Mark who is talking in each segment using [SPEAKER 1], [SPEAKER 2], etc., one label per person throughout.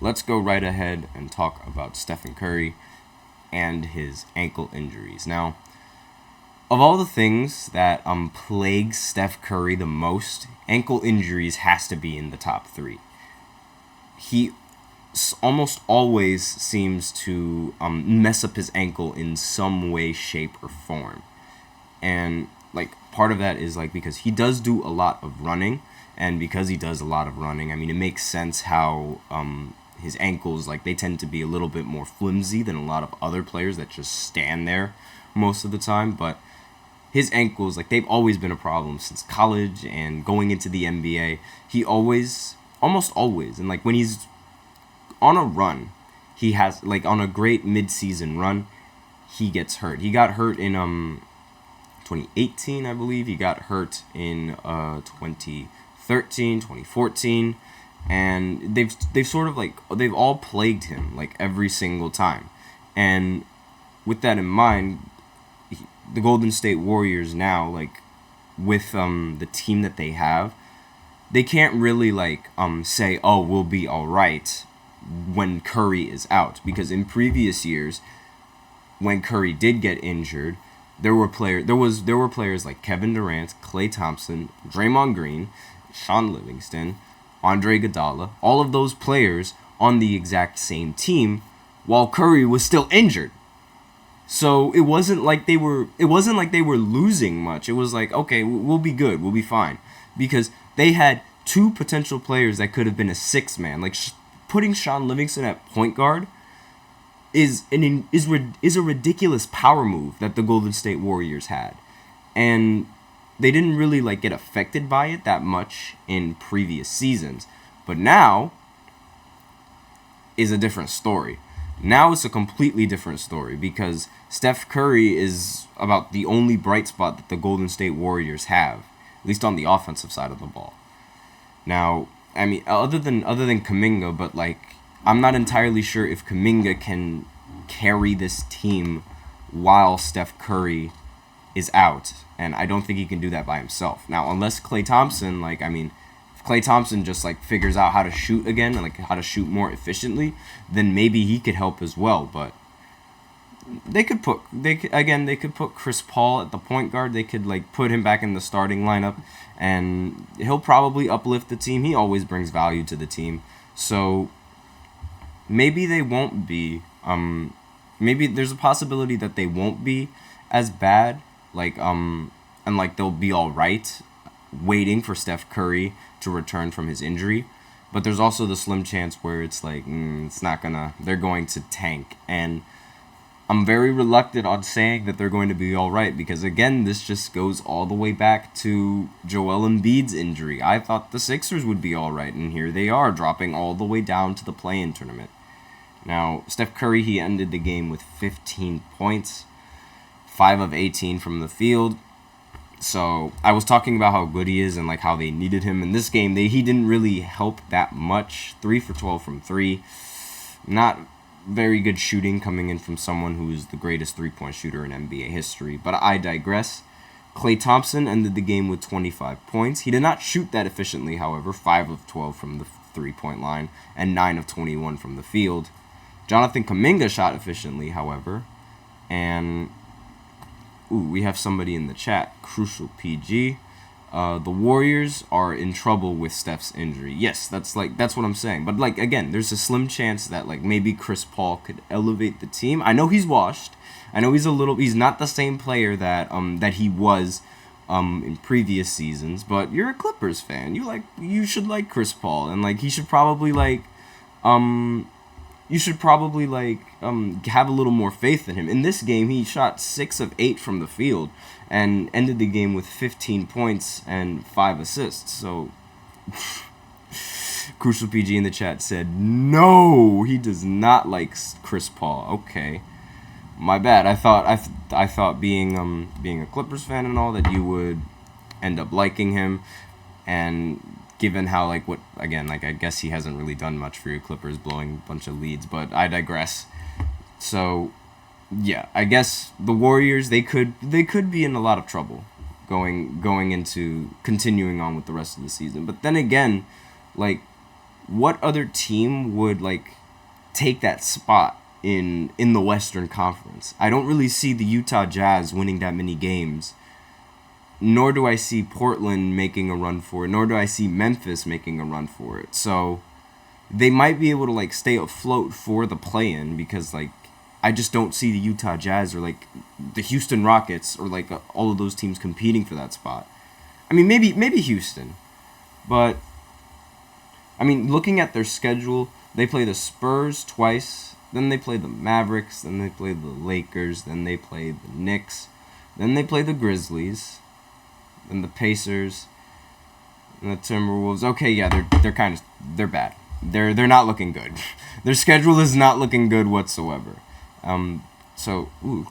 [SPEAKER 1] let's go right ahead and talk about Stephen Curry and his ankle injuries. Now, of all the things that plague Steph Curry the most, ankle injuries has to be in the top three. He almost always seems to mess up his ankle in some way, shape, or form. And like part of that is like because he does do a lot of running, and because he does a lot of running, I mean it makes sense how his ankles, like, they tend to be a little bit more flimsy than a lot of other players that just stand there most of the time. But his ankles, like, they've always been a problem since college and going into the NBA. He always, almost always, and like when he's on a run, he has, like, on a great mid-season run, he gets hurt. He got hurt in 2018, I believe. He got hurt in 2013, 2014, and they've sort of, like, they've all plagued him, like, every single time. And with that in mind, the Golden State Warriors now, like, with the team that they have, they can't really, like, say, oh, we'll be all right when Curry is out, because in previous years when Curry did get injured, there were players like Kevin Durant, Klay Thompson, Draymond Green, Sean Livingston, Andre Iguodala, all of those players on the exact same team while Curry was still injured. So it wasn't like they were losing much. It was like, okay, we'll be good, we'll be fine, because they had two potential players that could have been a six man. Like, putting Sean Livingston at point guard is a ridiculous power move that the Golden State Warriors had, and they didn't really, like, get affected by it that much in previous seasons. But now is a different story. Now it's a completely different story because Steph Curry is about the only bright spot that the Golden State Warriors have, at least on the offensive side of the ball. Now, I mean, other than Kuminga, but, like, I'm not entirely sure if Kuminga can carry this team while Steph Curry is out, and I don't think he can do that by himself. Now, unless Klay Thompson, like, I mean, if Klay Thompson just, like, figures out how to shoot again and, like, how to shoot more efficiently, then maybe he could help as well. But they could put Chris Paul at the point guard. They could, like, put him back in the starting lineup, and he'll probably uplift the team. He always brings value to the team. So maybe they won't be. Maybe there's a possibility that they won't be as bad. Like, and, like, they'll be all right, waiting for Steph Curry to return from his injury. But there's also the slim chance where it's like, it's not gonna. They're going to tank, and I'm very reluctant on saying that they're going to be all right, because, again, this just goes all the way back to Joel Embiid's injury. I thought the Sixers would be all right, and here they are, dropping all the way down to the play-in tournament. Now, Steph Curry, he ended the game with 15 points, 5 of 18 from the field. So I was talking about how good he is and, like, how they needed him in this game. He didn't really help that much. 3 for 12 from 3. Not very good shooting coming in from someone who is the greatest three-point shooter in NBA history. But I digress. Klay Thompson ended the game with 25 points. He did not shoot that efficiently, however. 5 of 12 from the three-point line and 9 of 21 from the field. Jonathan Kuminga shot efficiently, however. And we have somebody in the chat, Crucial PG. The Warriors are in trouble with Steph's injury. Yes, that's what I'm saying. But, like, again, there's a slim chance that, like, maybe Chris Paul could elevate the team. I know he's washed. I know he's not the same player that he was in previous seasons. But you're a Clippers fan. You should like Chris Paul, and, like, he should probably, like, have a little more faith in him. In this game, he shot 6 of 8 from the field and ended the game with 15 points and 5 assists. So, Crucial PG in the chat said, no, he does not like Chris Paul. Okay, my bad. I thought being a Clippers fan and all, that you would end up liking him, and given how, like, what, again, like, I guess he hasn't really done much for your Clippers, blowing a bunch of leads, but I digress. So, yeah, I guess the Warriors, they could be in a lot of trouble going into continuing on with the rest of the season. But then again, like, what other team would like take that spot in the Western Conference? I don't really see the Utah Jazz winning that many games. Nor do I see Portland making a run for it. Nor do I see Memphis making a run for it. So they might be able to like stay afloat for the play-in because like I just don't see the Utah Jazz or like the Houston Rockets or like all of those teams competing for that spot. I mean maybe Houston, but I mean looking at their schedule, they play the Spurs twice, then they play the Mavericks, then they play the Lakers, then they play the Knicks, then they play the Grizzlies, then the Pacers, and the Timberwolves. Okay, yeah, they're bad. They're not looking good. Their schedule is not looking good whatsoever.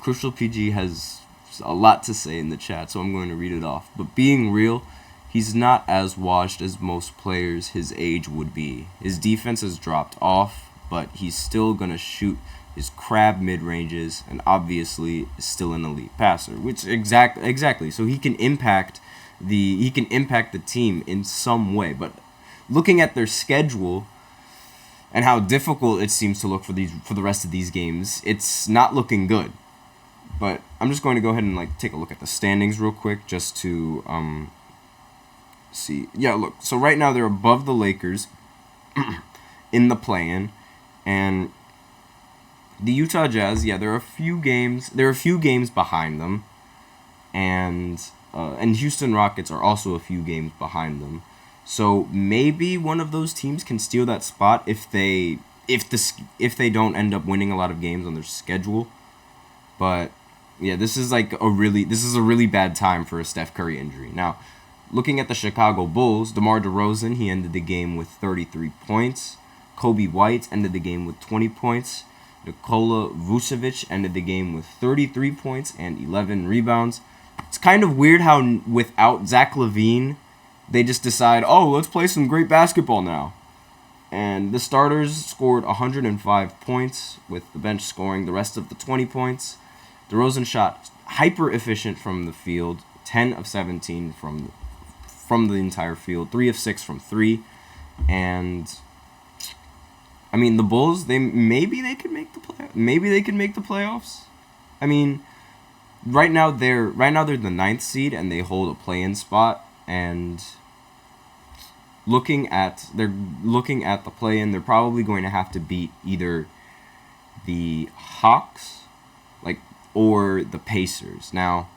[SPEAKER 1] Crucial PG has a lot to say in the chat, so I'm going to read it off. But being real, he's not as washed as most players his age would be. His defense has dropped off, but he's still going to shoot his crab mid-ranges and obviously is still an elite passer, which exactly. So he can impact the team in some way, but looking at their schedule and how difficult it seems to look for the rest of these games, it's not looking good. But I'm just going to go ahead and like take a look at the standings real quick just to see. Yeah, look. So right now they're above the Lakers in the play-in, and the Utah Jazz. Yeah, there are a few games behind them, and Houston Rockets are also a few games behind them. So maybe one of those teams can steal that spot if they don't end up winning a lot of games on their schedule. But yeah, this is a really bad time for a Steph Curry injury. Now, looking at the Chicago Bulls, DeMar DeRozan, he ended the game with 33 points. Kobe White ended the game with 20 points. Nikola Vucevic ended the game with 33 points and 11 rebounds. It's kind of weird how without Zach LaVine, they just decide, let's play some great basketball now. And the starters scored 105 points, with the bench scoring the rest of the 20 points. DeRozan shot hyper efficient from the field, 10 of 17 from the entire field, 3 of 6 from 3. And I mean, the Bulls, maybe they could make the playoffs. I mean, right now they're the 9th seed and they hold a play-in spot. And looking at the play-in, they're probably going to have to beat either the Hawks, or the Pacers. Now,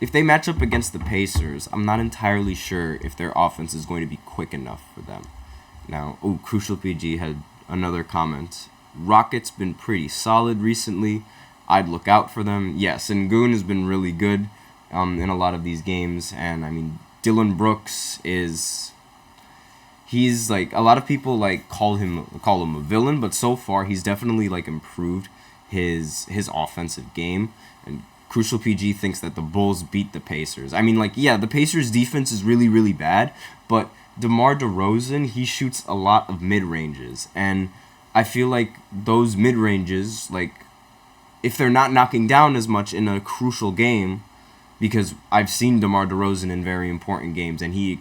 [SPEAKER 1] if they match up against the Pacers, I'm not entirely sure if their offense is going to be quick enough for them. Now, Crucial PG had another comment. Rockets been pretty solid recently. I'd look out for them. Yes, Sengun has been really good in a lot of these games, and I mean, Dylan Brooks he's like, a lot of people like call him a villain, but so far he's definitely like improved his offensive game. And Crucial PG thinks that the Bulls beat the Pacers. I mean, the Pacers defense is really, really bad, but DeMar DeRozan, he shoots a lot of mid-ranges, and I feel like those mid-ranges, if they're not knocking down as much in a crucial game, because I've seen DeMar DeRozan in very important games, and he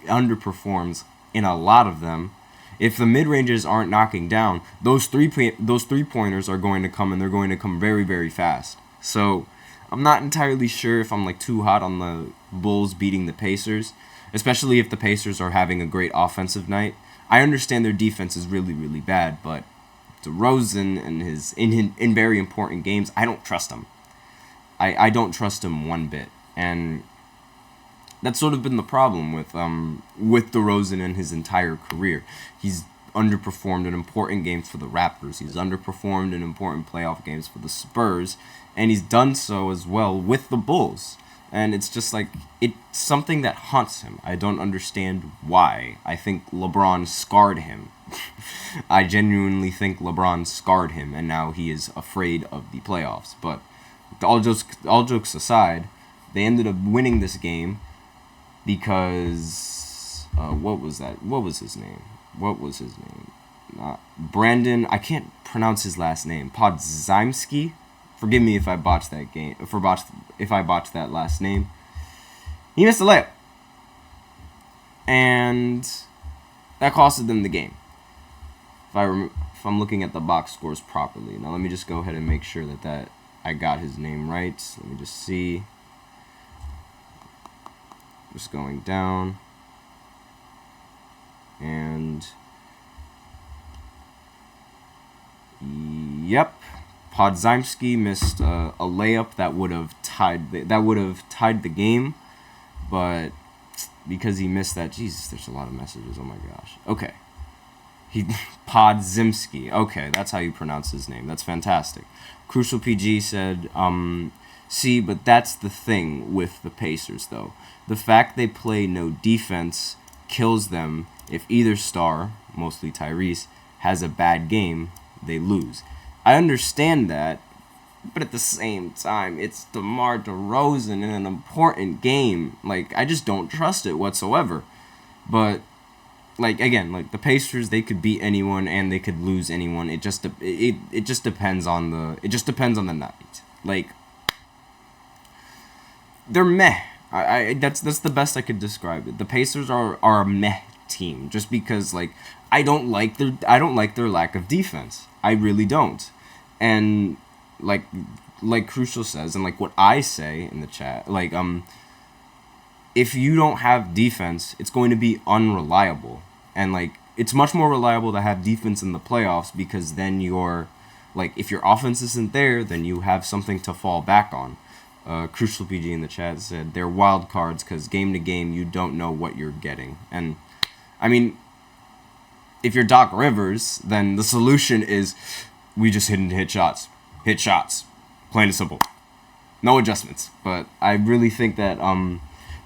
[SPEAKER 1] underperforms in a lot of them. If the mid-ranges aren't knocking down, those three-pointers are going to come, and they're going to come very, very fast. So I'm not entirely sure if I'm too hot on the Bulls beating the Pacers, especially if the Pacers are having a great offensive night. I understand their defense is really, really bad, but DeRozan and in very important games, I don't trust him. I don't trust him one bit, and that's sort of been the problem with DeRozan in his entire career. He's underperformed in important games for the Raptors. He's underperformed in important playoff games for the Spurs, and he's done so as well with the Bulls. And it's just it's something that haunts him. I don't understand why. I think LeBron scarred him. I genuinely think LeBron scarred him, and now he is afraid of the playoffs. But all jokes aside, they ended up winning this game because what was his name? Brandon. I can't pronounce his last name. Podzimski. Forgive me if I botched that game. If I botched that last name. He missed a layup, and that costed them the game. If I'm looking at the box scores properly. Now let me just go ahead and make sure that I got his name right. Let me just see. Just going down. And yep, Podziemski missed a layup that would have tied the game, but because he missed that, Jesus, there's a lot of messages. Oh my gosh. Okay, Podziemski. Okay, that's how you pronounce his name. That's fantastic. Crucial PG said, see, but that's the thing with the Pacers, though. The fact they play no defense kills them. If either star, mostly Tyrese, has a bad game, they lose. I understand that, but at the same time, it's DeMar DeRozan in an important game. Like, I just don't trust it whatsoever. But, like, again, like, the Pacers, they could beat anyone and they could lose anyone. It just depends on the night. Like, they're meh. That's the best I could describe it. The Pacers are a meh team, just because, like, I don't like their lack of defense. I really don't. And like Crucial says, and like what I say in the chat, like, if you don't have defense, it's going to be unreliable. And like, it's much more reliable to have defense in the playoffs, because then you're, like, if your offense isn't there, then you have something to fall back on. Crucial PG in the chat said they're wild cards because game to game you don't know what you're getting. And I mean, if you're Doc Rivers, then the solution is we just hit shots, plain and simple, no adjustments. But I really think that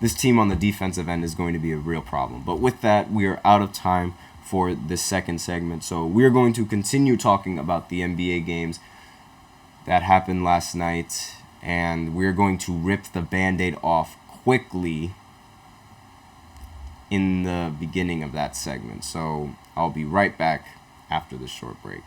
[SPEAKER 1] this team on the defensive end is going to be a real problem. But with that, we are out of time for this second segment, so we're going to continue talking about the NBA games that happened last night, and we're going to rip the Band-Aid off quickly in the beginning of that segment. So I'll be right back after this short break.